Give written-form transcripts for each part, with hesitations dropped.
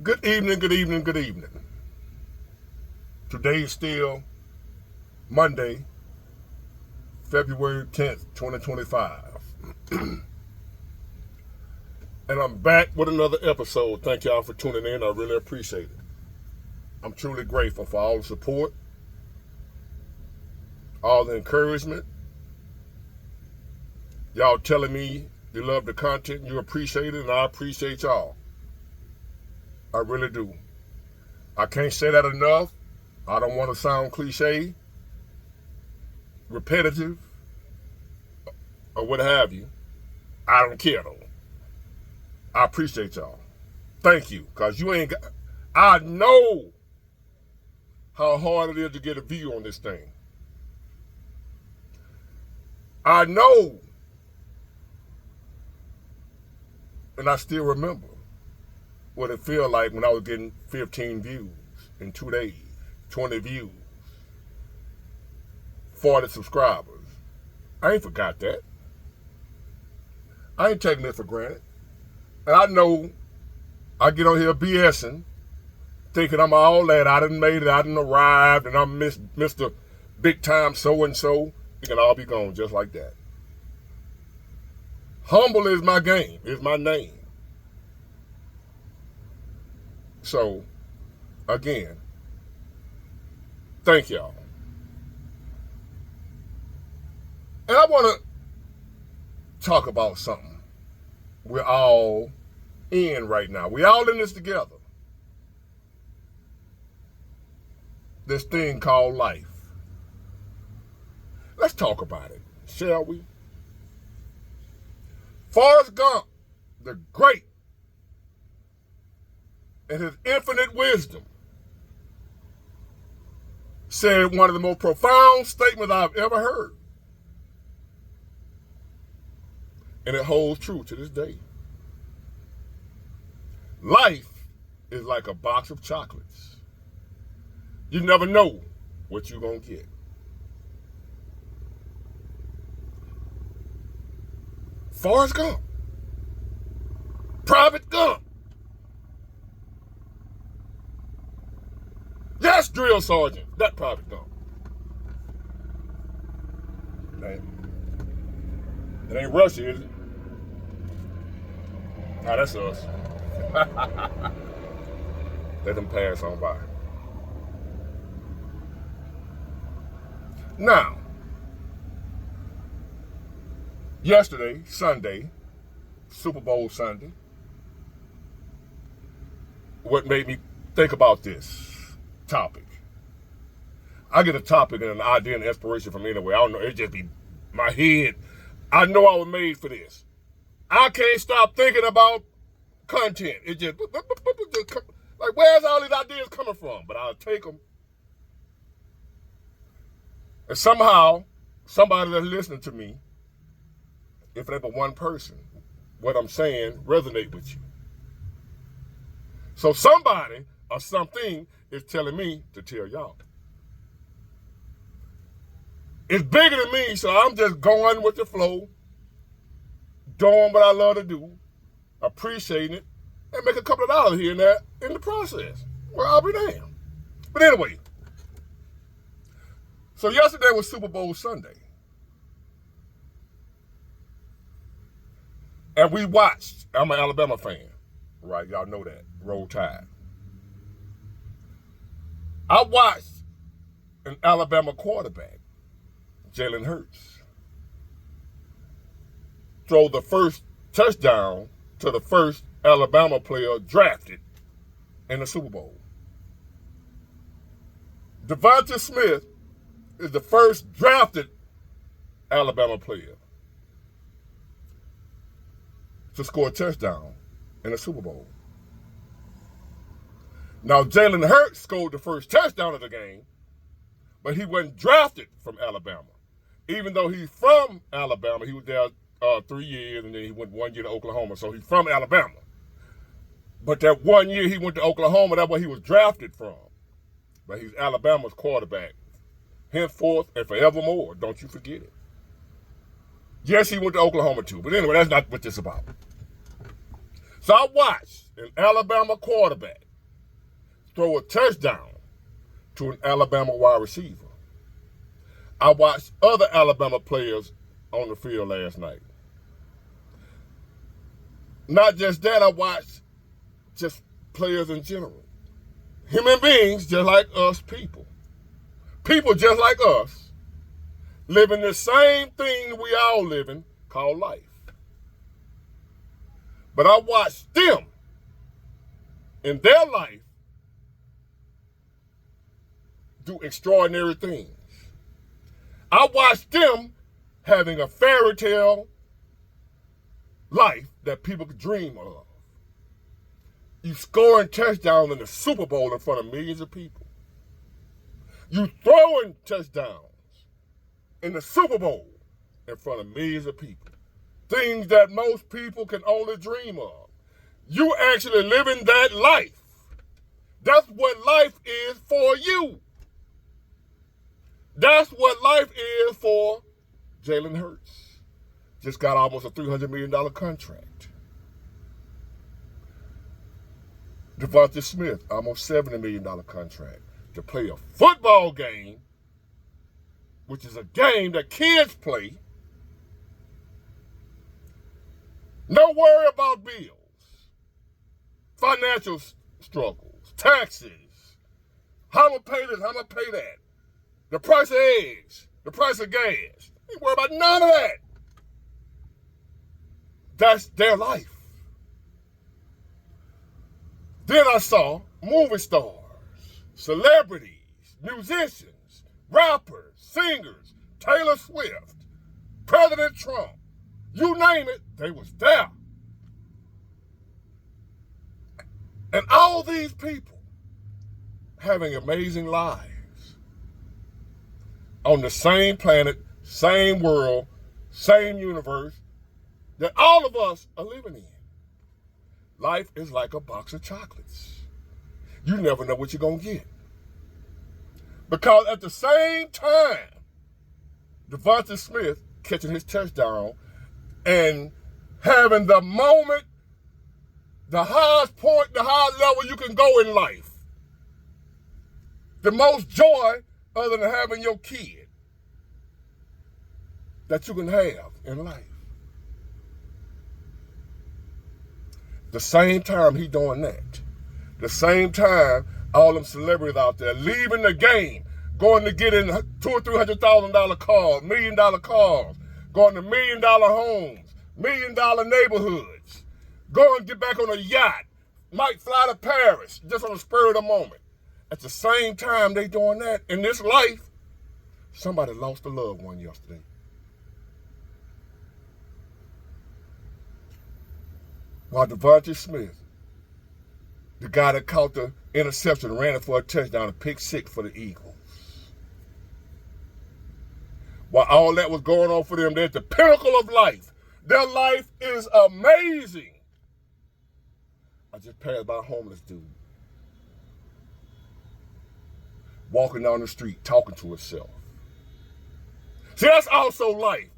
Good evening, good evening, good evening. Today is still Monday, February 10th, 2025. And I'm back with another episode. Thank y'all for tuning in. I really appreciate it. I'm truly grateful for all the support, all the encouragement. Y'all telling me you love the content, you appreciate it, and I appreciate y'all. I really do. I can't say that enough. I don't want to sound cliche, repetitive, or what have you. I don't care though. I appreciate y'all. Thank you, because you ain't got, I know how hard it is to get a view on this thing. I know, and I still remember what it felt like when I was getting 15 views in 2 days, 20 views, 40 subscribers. I ain't forgot that. I ain't taking it for granted. And I know I get on here BSing, thinking I'm all that. I done made it, I done arrived, and I'm Mr. Big Time so-and-so. It can all be gone just like that. Humble is my game, is my name. So, again, thank y'all. And I want to talk about something we're all in right now. We're all in this together. This thing called life. Let's talk about it, shall we? Forrest Gump, the great, in his infinite wisdom, said one of the most profound statements I've ever heard. And it holds true to this day. Life is like a box of chocolates. You never know what you're going to get. Forrest Gump. Private Gump. Yes, Drill Sergeant. That Private Gump. It ain't Russia, is it? Nah, that's us. Let them pass on by. Now, yesterday, Sunday, Super Bowl Sunday, what made me think about this topic? I get a topic and an idea and inspiration from anywhere. I don't know, it just be my head. I know I was made for this. I can't stop thinking about content. It just, like, where's all these ideas coming from? But I'll take them. And somehow, somebody that's listening to me, if ever one person, what I'm saying resonate with you. So somebody or something is telling me to tell y'all. It's bigger than me, so I'm just going with the flow, doing what I love to do, appreciating it, and make a couple of dollars here and there in the process. Well, I'll be damned. But anyway, so yesterday was Super Bowl Sunday. And we watched. I'm an Alabama fan, right? Y'all know that. Roll Tide. I watched an Alabama quarterback, Jalen Hurts, throw the first touchdown to the first Alabama player drafted in the Super Bowl. Devonta Smith is the first drafted Alabama player to score a touchdown in the Super Bowl. Now, Jalen Hurts scored the first touchdown of the game, but he wasn't drafted from Alabama. Even though he's from Alabama, he was there 3 years, and then he went 1 year to Oklahoma, so he's from Alabama. But that 1 year he went to Oklahoma, that's where he was drafted from. But he's Alabama's quarterback, henceforth and forevermore. Don't you forget it. Yes, he went to Oklahoma too, but anyway, that's not what this is about. So I watched an Alabama quarterback throw a touchdown to an Alabama wide receiver. I watched other Alabama players on the field last night. Not just that, I watched just players in general. Human beings just like us people. People just like us, living the same thing we all living called life. But I watched them in their life do extraordinary things. I watched them having a fairy tale life that people could dream of. You scoring touchdowns in the Super Bowl in front of millions of people. You throwing touchdowns in the Super Bowl in front of millions of people. Things that most people can only dream of. You actually living that life. That's what life is for you. That's what life is for Jalen Hurts. Just got almost a $300 million contract. Devontae Smith, almost $70 million contract to play a football game, which is a game that kids play. No worry about bills, financial struggles, taxes, how I'm going to pay this, how I'm going to pay that, the price of eggs, the price of gas. You ain't worry about none of that. That's their life. Then I saw movie stars, celebrities, musicians, rappers, singers, Taylor Swift, President Trump, you name it, they was there. And all these people having amazing lives on the same planet, same world, same universe that all of us are living in. Life is like a box of chocolates. You never know what you're going to get. Because at the same time, Devontae Smith catching his touchdown and having the moment, the highest point, the highest level you can go in life. The most joy other than having your kid that you can have in life. The same time he doing that. The same time all them celebrities out there leaving the game, going to get in $200,000 or $300,000 cars, $1 million cars, going to $1 million homes, $1 million neighborhoods, going to get back on a yacht, might fly to Paris just on the spur of the moment. At the same time they doing that, in this life, somebody lost a loved one yesterday. While Devontae Smith, the guy that caught the interception, ran it for a touchdown, a pick six for the Eagles. While all that was going on for them, they're at the pinnacle of life. Their life is amazing. I just passed by a homeless dude walking down the street, talking to himself. See, that's also life.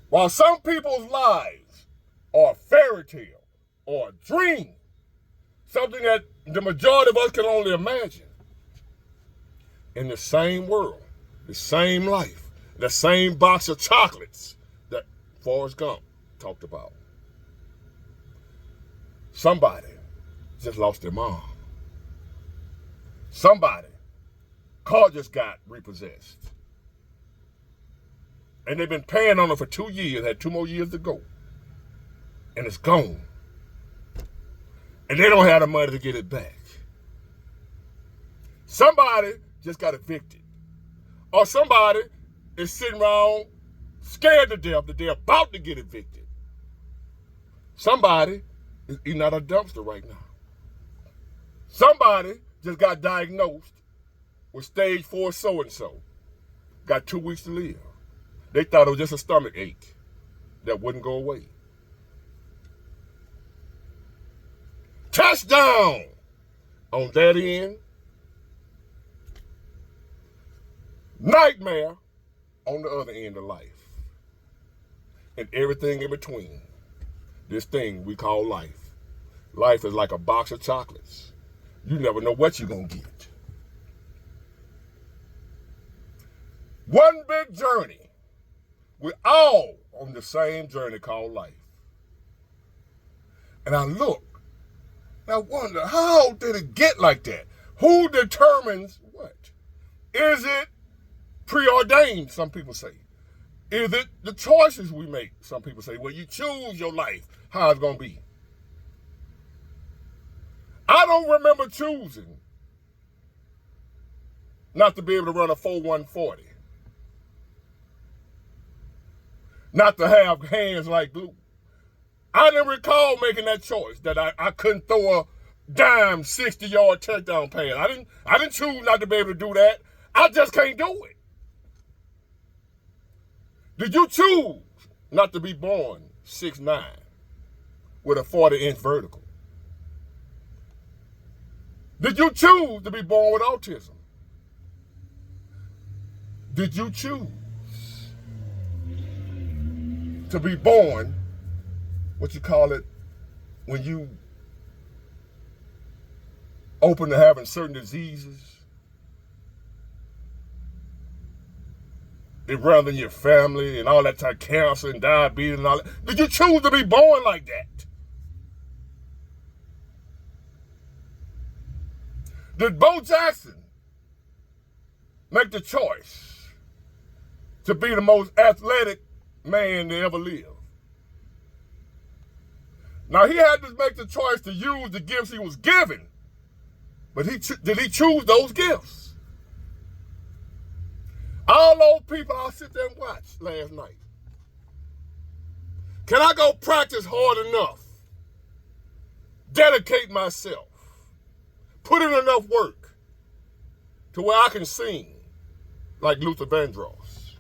While some people's lives are a fairy tale or a dream, something that the majority of us can only imagine, in the same world, the same life, the same box of chocolates that Forrest Gump talked about, somebody just lost their mom. Somebody, car just got repossessed. And they've been paying on it for 2 years, had 2 more years to go. And it's gone. And they don't have the money to get it back. Somebody just got evicted. Or somebody is sitting around scared to death that they're about to get evicted. Somebody is eating out of a dumpster right now. Somebody just got diagnosed with stage 4 so-and-so. Got 2 weeks to live. They thought it was just a stomach ache that wouldn't go away. Touchdown on that end. Nightmare on the other end of life. And everything in between. This thing we call life. Life is like a box of chocolates. You never know what you're going to get. One big journey. We're all on the same journey called life. And I look, and I wonder, how did it get like that? Who determines what? Is it preordained, some people say? Is it the choices we make, some people say? Well, you choose your life, how it's going to be. I don't remember choosing not to be able to run a 4-1-40. Not to have hands like glue. I didn't recall making that choice that I couldn't throw a dime 60-yard touchdown pass. I didn't choose not to be able to do that. I just can't do it. Did you choose not to be born 6'9" with a 40-inch vertical? Did you choose to be born with autism? Did you choose to be born, what you call it, when you open to having certain diseases? It runs in your family and all that type of cancer and diabetes and all that. Did you choose to be born like that? Did Bo Jackson make the choice to be the most athletic man to ever live? Now, he had to make the choice to use the gifts he was given, but did he choose those gifts? All those people I sit there and watch last night. Can I go practice hard enough? Dedicate myself? Put in enough work to where I can sing like Luther Vandross?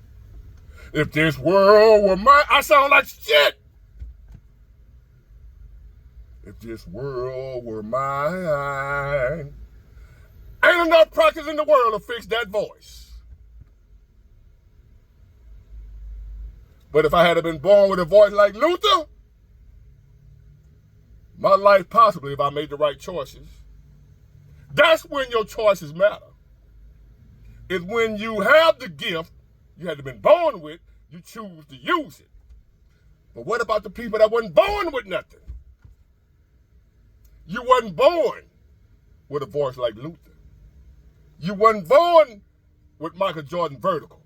If this world were mine, I sound like shit. If this world were mine. Ain't enough practice in the world to fix that voice. But if I had been born with a voice like Luther, my life possibly, if I made the right choices. That's when your choices matter. It's when you have the gift you had to been born with, you choose to use it. But what about the people that wasn't born with nothing? You wasn't born with a voice like Luther. You wasn't born with Michael Jordan vertical.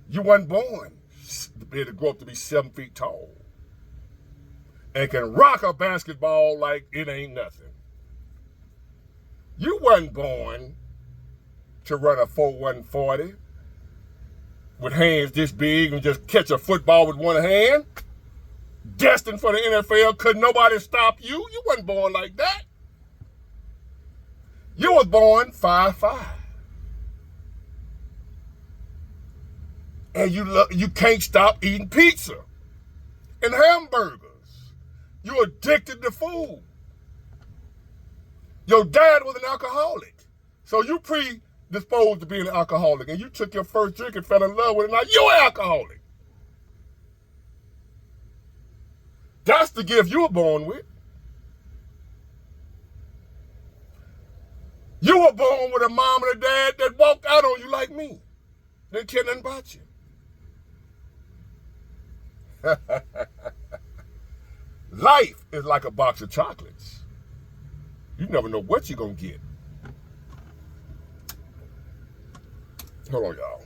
You wasn't born to be able to grow up to be 7 feet tall and can rock a basketball like it ain't nothing. You wasn't born to run a 4-1-40 with hands this big and just catch a football with one hand. Destined for the NFL, could nobody stop you? You wasn't born like that. You was born 5'5". And you can't stop eating pizza and hamburgers. You're addicted to food. Your dad was an alcoholic. So you predisposed to being an alcoholic. And you took your first drink and fell in love with it. Now you're an alcoholic. That's the gift you were born with. You were born with a mom and a dad that walked out on you like me. They didn't care nothing about you. Life is like a box of chocolates. You never know what you're going to get. Hold on, y'all.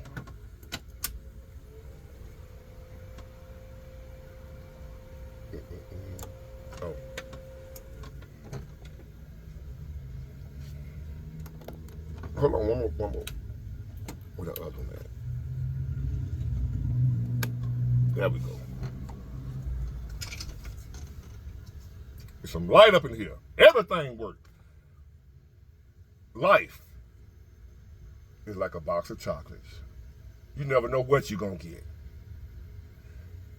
Oh. Hold on, one more. Where the other one at? There we go. There's some light up in here. Everything works. Life is like a box of chocolates. You never know what you're going to get.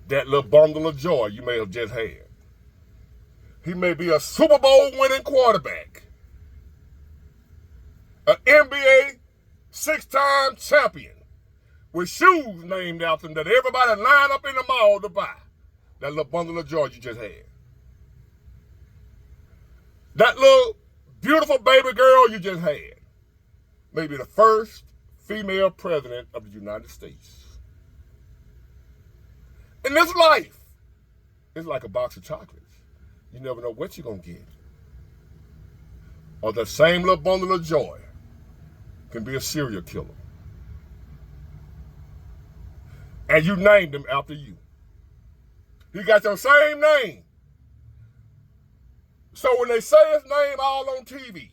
That little bundle of joy you may have just had. He may be a Super Bowl winning quarterback. An NBA 6-time champion with shoes named after him that everybody line up in the mall to buy. That little bundle of joy you just had. That little beautiful baby girl you just had may be the first female president of the United States. In this life, it's like a box of chocolates. You never know what you're going to get. Or the same little bundle of joy can be a serial killer. And you named him after you. He got your same name. So when they say his name all on TV,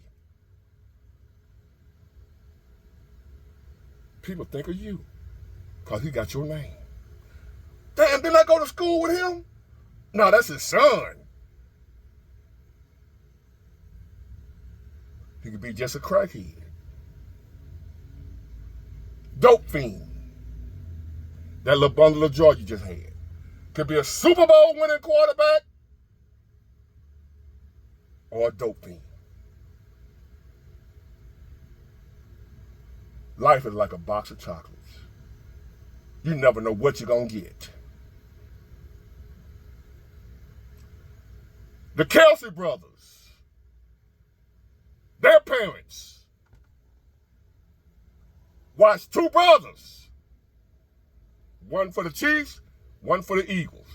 people think of you because he got your name. Damn, didn't I go to school with him? No, that's his son. He could be just a crackhead. Dope fiend. That little bundle of joy you just had. Could be a Super Bowl winning quarterback or a dope fiend. Life is like a box of chocolates. You never know what you're going to get. The Kelsey brothers, their parents watched two brothers, one for the Chiefs, one for the Eagles,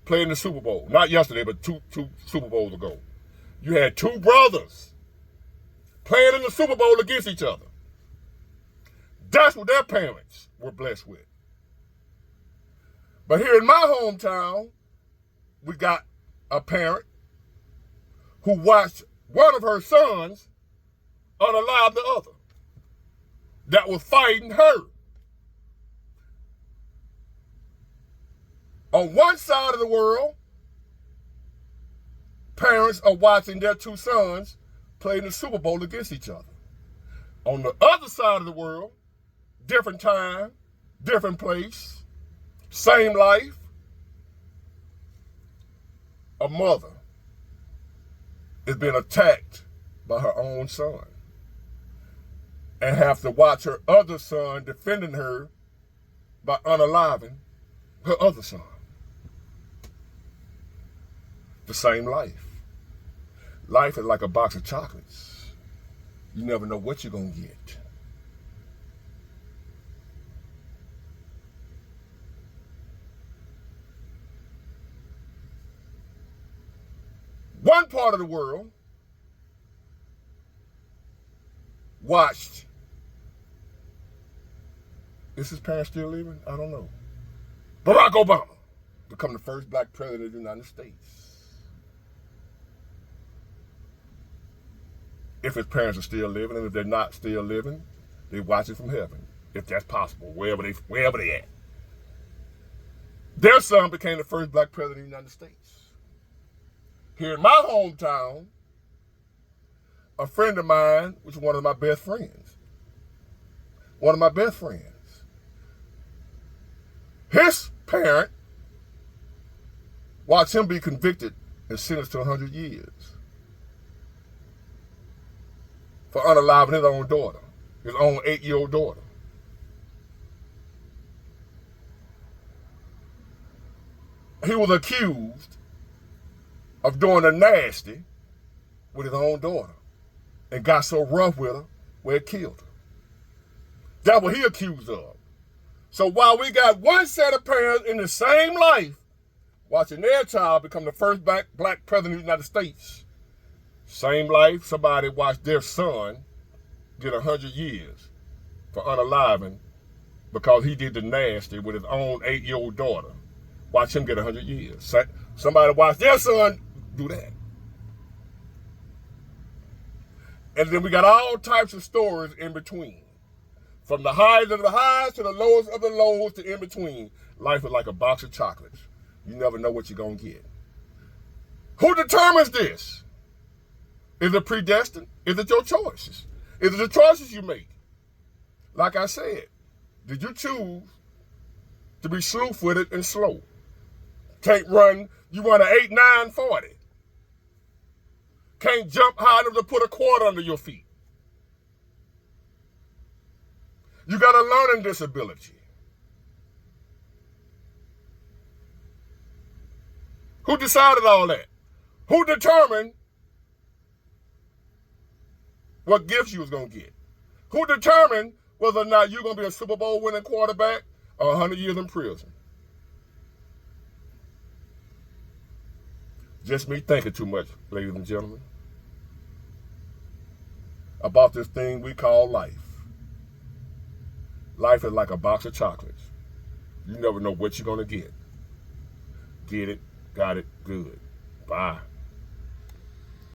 play in the Super Bowl. Not yesterday, but two Super Bowls ago. You had two brothers playing in the Super Bowl against each other. That's what their parents were blessed with. But here in my hometown, we got a parent who watched one of her sons unalive the other that was fighting her. On one side of the world, parents are watching their two sons play in the Super Bowl against each other. On the other side of the world, different time, different place, same life, a mother is being attacked by her own son and have to watch her other son defending her by unaliving her other son. The same life. Life is like a box of chocolates. You never know what you're going to get. One part of the world watched, is his parents still living? I don't know. Barack Obama become the first black president of the United States. If his parents are still living, and if they're not still living, they watch it from heaven, if that's possible, wherever they at. Their son became the first black president of the United States. Here in my hometown, a friend of mine, which is one of my best friends, his parent watched him be convicted and sentenced to 100 years for unaliving his own daughter, his own 8-year-old daughter. He was accused of doing the nasty with his own daughter and got so rough with her where it killed her. That's what he accused of. So while we got one set of parents in the same life watching their child become the first black president of the United States, same life, somebody watched their son get 100 years for unaliving because he did the nasty with his own 8-year-old daughter. Watch him get 100 years. Somebody watched their son do that. And then we got all types of stories in between. From the highs of the highs to the lows of the lows to in between. Life is like a box of chocolates. You never know what you're going to get. Who determines this? Is it predestined? Is it your choices? Is it the choices you make? Like I said, did you choose to be slew-footed and slow? Can't run, you run an 8.940. Can't jump high enough to put a quarter under your feet. You got a learning disability. Who decided all that? Who determined what gifts you was going to get? Who determined whether or not you're going to be a Super Bowl winning quarterback or 100 years in prison? Just me thinking too much, ladies and gentlemen, about this thing we call life. Life is like a box of chocolates. You never know what you're going to get. Get it, got it, good. Bye.